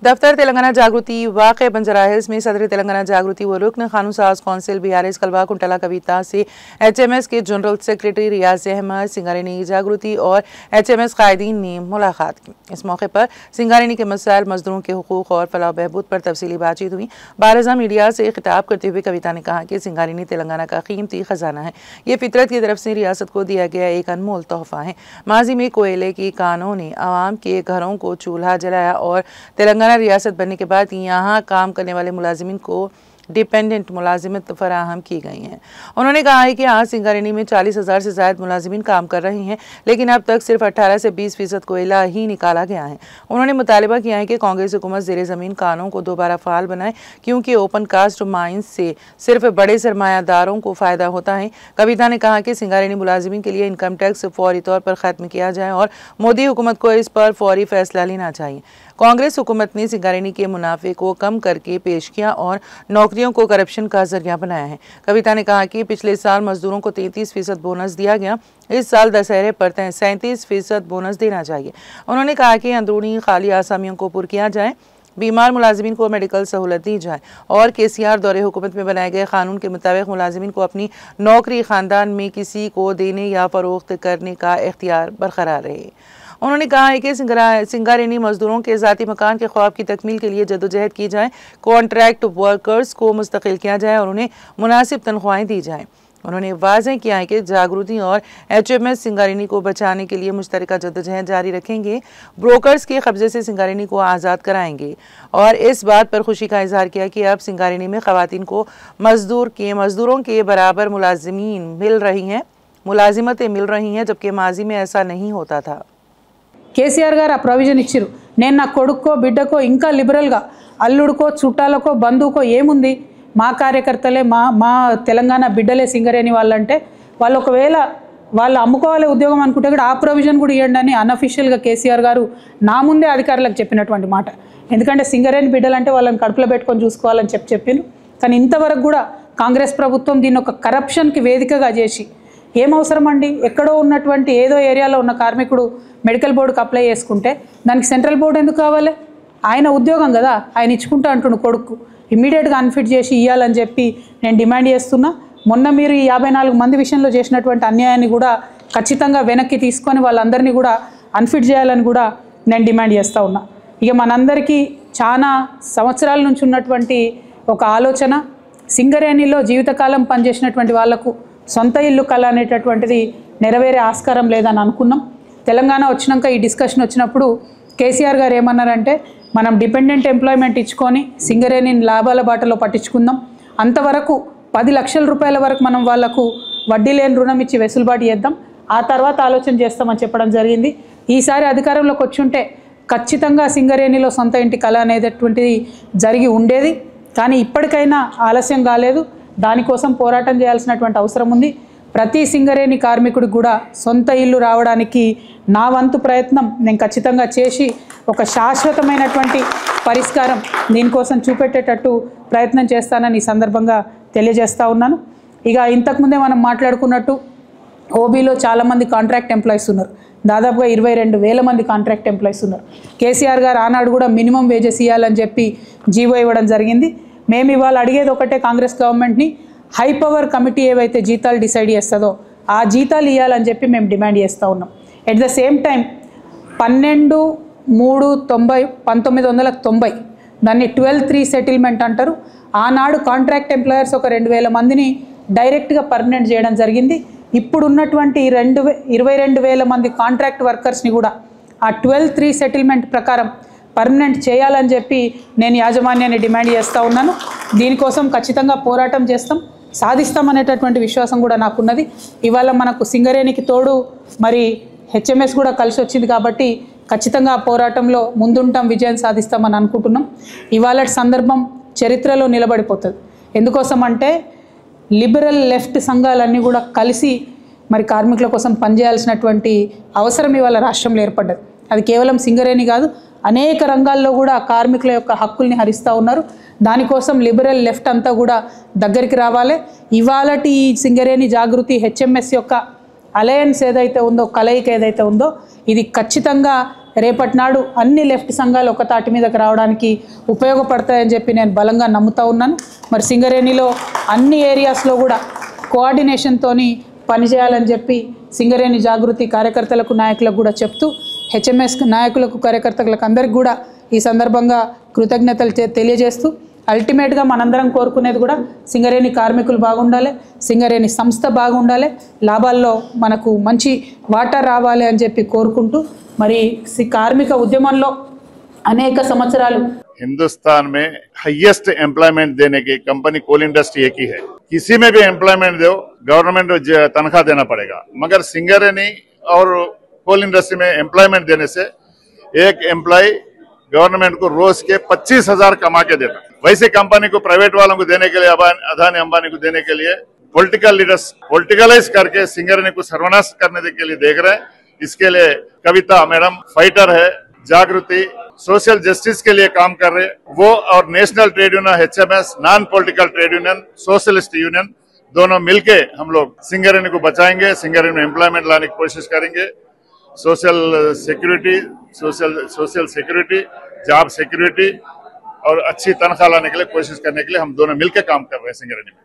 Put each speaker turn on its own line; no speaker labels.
दफ्तर तेलंगाना जागृति वाक़े बंजारा हिल्स में सदर तेलंगाना जागृति व रुकन कानून साज कौंसिल बीआरएस कलवा कुंटला कविता से एचएमएस के जनरल सेक्रेटरी रियाज अहमद सिंगारेनी जागृति और एचएमएस कायदीन ने मुलाकात की। इस मौके पर सिंगारेनी के मसाइल, मजदूरों के हुकूक और फलाह बहबूद पर तफसीली बातचीत हुई। बारजा मीडिया से खिताब करते हुए कविता ने कहा कि सिंगारेनी तेलंगाना का कीमती खजाना है। ये फितरत की तरफ से रियासत को दिया गया एक अनमोल तोहफा है। माजी में कोयले की कानों ने आवाम के घरों को चूल्हा जलाया और तेलंगाना रियासत बनने के बाद यहाँ काम करने वाले मुलाजिमिन को डिपेंडेंट मुलाजिमत फराहम की गई हैं। उन्होंने कहा है कि आज सिंगारेनी में 40,000 से ज़्यादा मुलाजिमिन काम कर रहे हैं, लेकिन अब तक सिर्फ 18 से 20% कोयला ही निकाला गया है। उन्होंने मुतालिबा किया है कि कांग्रेस हुकूमत ज़ेरे ज़मीन कानों को दोबारा फ़ाल बनाए, क्योंकि ओपन कास्ट माइंस से सिर्फ बड़े सरमायादारों को फ़ायदा होता है। कविता ने कहा कि सिंगारेनी मुलाजिमिन के लिए इनकम टैक्स फौरी तौर पर ख़त्म किया जाए और मोदी हुकूमत को इस पर फौरी फैसला लेना चाहिए। कांग्रेस हुकूमत ने सिंगारेनी के मुनाफे को कम करके पेश किया और नौकरियों को करप्शन का जरिया बनाया है। कविता ने कहा कि पिछले साल मजदूरों को 33% बोनस दिया गया, इस साल दशहरे पर 37% बोनस देना चाहिए। उन्होंने कहा कि अंदरूनी खाली आसामियों को पुर किया जाए, बीमार मुलाजिमिन को मेडिकल सहूलत दी जाए और केसीआर दौरे हुकूमत में बनाए गए कानून के मुताबिक मुलाजिमिन को अपनी नौकरी खानदान में किसी को देने या फरोख्त करने का इख्तियार बरकरार रहे। उन्होंने कहा है कि सिंगारेनी मजदूरों के ज़ाती मकान के ख्वाब की तकमील के लिए जदोजहद की जाए, कॉन्ट्रैक्ट वर्कर्स को मुस्तकिल किया जाए और उन्हें मुनासिब तनख्वाहें दी जाएँ। उन्होंने वाज़ेह किया है कि जागृति और एचएमएस सिंगारेनी को बचाने के लिए मुश्तरका जदोजहद जारी रखेंगे, ब्रोकर्स के कब्जे से सिंगारेनी को आज़ाद कराएंगे और इस बात पर खुशी का इजहार किया कि अब सिंगारेनी में ख़वातीन को मजदूरों के बराबर मुलाजिमतें मिल रही हैं, जबकि माजी में ऐसा नहीं होता था।
కేసీఆర్ గారు ఆ ప్రొవిజన్ ఇచ్చారు। నేను నా కొడుక్కో బిడ్డకో ఇంకా లిబరల్గా అల్లుడికో చుట్టాలకో బంధువుకో ఏముంది, మా కార్యకర్తలే మా తెలంగాణ బిడ్డలే సింగరేణి వాళ్ళంటే వాళ్ళు ఒకవేళ వాళ్ళు అమ్ముకోవాలి ఉద్యోగం అనుకుంటే కూడా ఆ ప్రొవిజన్ కూడా ఇవ్వండి అని అన్అఫీషియల్గా కేసీఆర్ గారు నా ముందే అధికారులకు చెప్పినటువంటి మాట। ఎందుకంటే సింగరేణి బిడ్డలంటే వాళ్ళని కడుపులో పెట్టుకొని చూసుకోవాలని చెప్పారు। కానీ ఇంతవరకు కూడా కాంగ్రెస్ ప్రభుత్వం దీన్ని ఒక కరప్షన్కి వేదికగా చేసి ఏం అవసరం అండి, ఎక్కడో ఉన్నటువంటి ఏదో ఏరియాలో ఉన్న కార్మికుడు మెడికల్ బోర్డుకి అప్లై చేసుకుంటే దానికి సెంట్రల్ బోర్డు ఎందుకు కావాలి? ఆయన ఉద్యోగం కదా, ఆయన ఇచ్చుకుంటా అంటున్న కొడుకు ఇమ్మీడియట్గా అన్ఫిట్ చేసి ఇవ్వాలని చెప్పి నేను డిమాండ్ చేస్తున్నా। మొన్న మీరు ఈ 54 మంది విషయంలో చేసినటువంటి అన్యాయాన్ని కూడా ఖచ్చితంగా వెనక్కి తీసుకొని వాళ్ళందరినీ కూడా అన్ఫిట్ చేయాలని కూడా నేను డిమాండ్ చేస్తూ ఉన్నా। ఇక మనందరికీ చాలా సంవత్సరాల నుంచి ఉన్నటువంటి ఒక ఆలోచన, సింగరేణిలో జీవితకాలం పనిచేసినటువంటి వాళ్లకు సొంత ఇల్లు కళ అనేటటువంటిది నెరవేరే ఆస్కారం లేదని అనుకున్నాం। తెలంగాణ వచ్చినాక ఈ డిస్కషన్ వచ్చినప్పుడు కేసీఆర్ గారు ఏమన్నారంటే మనం డిపెండెంట్ ఎంప్లాయ్మెంట్ ఇచ్చుకొని సింగరేణిని లాభాల బాటలో పట్టించుకుందాం, అంతవరకు 10 లక్షల రూపాయల వరకు మనం వాళ్లకు వడ్డీ లేని రుణం ఇచ్చి వెసులుబాటు చేద్దాం, ఆ తర్వాత ఆలోచన చేస్తామని చెప్పడం జరిగింది। ఈసారి అధికారంలోకి వచ్చుంటే ఖచ్చితంగా సింగరేణిలో సొంత ఇంటి కళ అనేటటువంటిది జరిగి ఉండేది, కానీ ఇప్పటికైనా ఆలస్యం కాలేదు। దానికోసం పోరాటం చేయాల్సినటువంటి అవసరం ఉంది। ప్రతి సింగరేణి కార్మికుడికి కూడా సొంత ఇల్లు రావడానికి నా వంతు ప్రయత్నం నేను ఖచ్చితంగా చేసి ఒక శాశ్వతమైనటువంటి పరిష్కారం దీనికోసం చూపెట్టేటట్టు ప్రయత్నం చేస్తానని ఈ సందర్భంగా తెలియజేస్తా ఉన్నాను। ఇక ఇంతకుముందే మనం మాట్లాడుకున్నట్టు ఓబీలో చాలామంది కాంట్రాక్ట్ ఎంప్లాయీస్ ఉన్నారు, దాదాపుగా 22,000 మంది కాంట్రాక్ట్ ఎంప్లాయీస్ ఉన్నారు। కేసీఆర్ గారు ఆనాడు కూడా మినిమం వేజెస్ ఇవ్వాలని చెప్పి జీవో ఇవ్వడం జరిగింది। మేము ఇవాళ అడిగేది ఒకటే, కాంగ్రెస్ గవర్నమెంట్ని హై పవర్ కమిటీ ఏవైతే జీతాలు డిసైడ్ చేస్తుందో ఆ జీతాలు ఇవ్వాలని చెప్పి మేము డిమాండ్ చేస్తూ ఉన్నాం। ఎట్ ద సేమ్ టైం 1990 దాన్ని 12(3) సెటిల్మెంట్ అంటారు। ఆనాడు కాంట్రాక్ట్ ఎంప్లాయర్స్ ఒక 2,000 మందిని డైరెక్ట్గా పర్మనెంట్ చేయడం జరిగింది। ఇప్పుడు ఉన్నటువంటి 22,000 మంది కాంట్రాక్ట్ వర్కర్స్ని కూడా ఆ 12(3) సెటిల్మెంట్ ప్రకారం పర్మనెంట్ చేయాలని చెప్పి నేను యాజమాన్యాన్ని డిమాండ్ చేస్తూ ఉన్నాను। దీనికోసం ఖచ్చితంగా పోరాటం చేస్తాం, సాధిస్తామనేటటువంటి విశ్వాసం కూడా నాకున్నది। ఇవాళ మనకు సింగరేణికి తోడు మరి హెచ్ఎంఎస్ కూడా కలిసి వచ్చింది కాబట్టి ఖచ్చితంగా ఆ పోరాటంలో ముందుంటాం, విజయం సాధిస్తామని అనుకుంటున్నాం। ఇవాళ సందర్భం చరిత్రలో నిలబడిపోతుంది। ఎందుకోసం అంటే లిబరల్ లెఫ్ట్ సంఘాలన్నీ కూడా కలిసి మరి కార్మికుల కోసం పనిచేయాల్సినటువంటి అవసరం ఇవాళ రాష్ట్రంలో ఏర్పడ్డది। అది కేవలం సింగరేణి కాదు, అనేక రంగాల్లో కూడా కార్మికుల యొక్క హక్కుల్ని హరిస్తూ ఉన్నారు। దానికోసం లిబరల్ లెఫ్ట్ అంతా కూడా దగ్గరికి రావాలి। ఇవాళటి ఈ సింగరేణి జాగృతి హెచ్ఎంఎస్ యొక్క అలయన్స్ ఏదైతే ఉందో, కలయిక ఏదైతే ఉందో, ఇది ఖచ్చితంగా రేపటి నాడు అన్ని లెఫ్ట్ సంఘాలు ఒక తాటి మీదకి రావడానికి ఉపయోగపడతాయని చెప్పి నేను బలంగా నమ్ముతా ఉన్నాను. మరి సింగరేణిలో అన్ని ఏరియాస్లో కూడా కోఆర్డినేషన్తోని పనిచేయాలని చెప్పి సింగరేణి జాగృతి కార్యకర్తలకు నాయకులకు కూడా చెప్తూ హెచ్ఎంఎస్ నాయకులకు కార్యకర్తలకు అందరికీ కూడా ఈ సందర్భంగా కృతజ్ఞతలు తెలియజేస్తూ అల్టిమేట్గా మనందరం కోరుకునేది కూడా సింగరేణి కార్మికులు బాగుండాలి, సింగరేణి సంస్థ బాగుండాలి, లాభాల్లో మనకు మంచి వాటా రావాలి అని చెప్పి కోరుకుంటూ మరి కార్మిక ఉద్యమంలో అనేక సంవత్సరాలు
हिंदुस्तान में हाईएस्ट एम्प्लॉयमेंट देने की कंपनी कोल इंडस्ट्री एक ही है। किसी में भी एम्प्लॉयमेंट दो गवर्नमेंट तनख्वाह देना पड़ेगा, मगर सिंगरेनी और कोल इंडस्ट्री में एम्प्लॉयमेंट देने से एक एम्प्लॉय गवर्नमेंट को रोज के 25,000 कमा के देता। वैसे कंपनी को प्राइवेट वालों को देने के लिए, अदानी अंबानी को देने के लिए पॉलिटिकल लीडर्स पॉलिटिकलाइज करके सिंगरेनी को सर्वनाश करने के लिए देख रहे हैं। इसके लिए कविता मैडम फाइटर है, जागृति सोशल जस्टिस के लिए काम कर रहे, वो और national trade union HMS non political trade union socialist union दोनों मिलके हम लोग सिंगरेनी को बचाएंगे, सिंगरेनी में एम्प्लॉयमेंट लाने की कोशिश करेंगे। सोशल सिक्योरिटी, जॉब सिक्योरिटी और अच्छी तनख्वाह लाने के लिए कोशिश करने के लिए हम दोनों मिलकर काम कर रहे हैं सिंगरेनी में।